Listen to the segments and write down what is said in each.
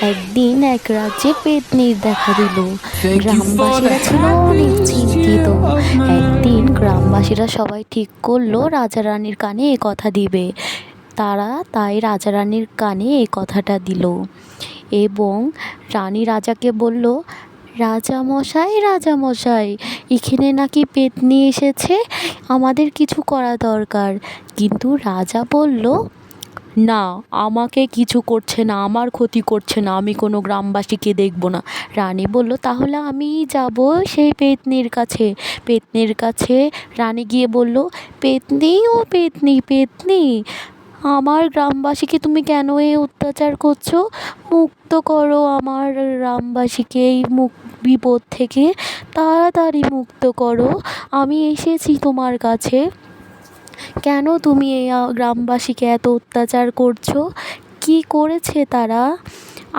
একদিন এক রাজ্যে পেত্নির দেখা দিল। গ্রামবাসীরা ছিল অনেক চিন্তিত। একদিন গ্রামবাসীরা সবাই ঠিক করলো রাজা রানীর কানে এ কথা দিবে। তারা তাই রাজা রানীর কানে এই কথাটা দিল এবং রানী রাজাকে বলল, রাজামশাই রাজামশাই, এখানে নাকি পেত্নী এসেছে, আমাদের কিছু করা দরকার। কিন্তু রাজা বলল, না, আমাকে কিছু করছে না, আমার ক্ষতি করছে না, আমি কোনো গ্রামবাসীকে দেখব না। রানী বলল, তাহলে আমিই যাব সেই পেত্নির কাছে। পেত্নির কাছে রানী গিয়ে বলল, পেত্নী ও পেত্নী পেত্নী, আমার গ্রামবাসীকে তুমি কেন এই অত্যাচার করছো? মুক্ত করো আমার গ্রামবাসীকে এই বিপদ থেকে, তাড়াতাড়ি মুক্ত করো। আমি এসেছি তোমার কাছে। কেন তুমি এই গ্রামবাসীকে এত অত্যাচার করছো? কি করেছে তারা?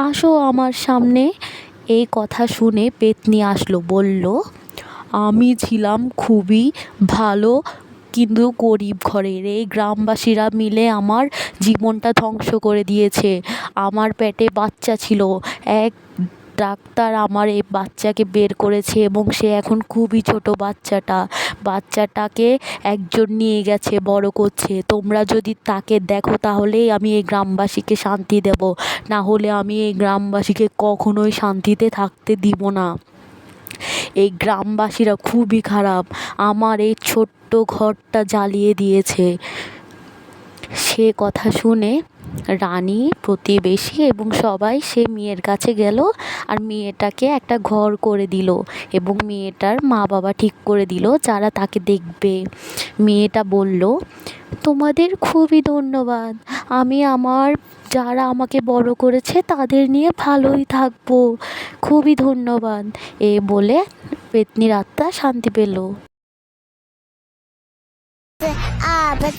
আসো আমার সামনে। এই কথা শুনে পেত্নী আসলো, বলল, আমি ছিলাম খুবই ভালো কিন্তু গরিব ঘরের। এই গ্রামবাসীরা মিলে আমার জীবনটা ধ্বংস করে দিয়েছে। আমার পেটে বাচ্চা ছিল, এক ডাক্তার আমার এই বাচ্চাকে বের করেছে এবং সে এখন খুবই ছোট। বাচ্চাটাকে একজন নিয়ে গেছে, বড় করছে। তোমরা যদি তাকে দেখো তাহলেই আমি এই গ্রামবাসীকে শান্তি দেব, না হলে আমি এই গ্রামবাসীকে কখনোই শান্তিতে থাকতে দিব না। এই গ্রামবাসীরা খুবই খারাপ, আমার এই ছোট্ট ঘরটা জ্বালিয়ে দিয়েছে। সে কথা শুনে রানী, প্রতিবেশী এবং সবাই সে মেয়ের কাছে গেল আর মেয়েটাকে একটা ঘর করে দিল এবং মেয়েটার মা বাবা ঠিক করে দিল যারা তাকে দেখবে। মেয়েটা বলল, তোমাদের খুবই ধন্যবাদ, আমি যারা আমাকে বড় করেছে তাদের নিয়ে ভালোই থাকবো, খুবই ধন্যবাদ। এ বলে পেত্নীর আত্মা শান্তি পেল। Ah, but,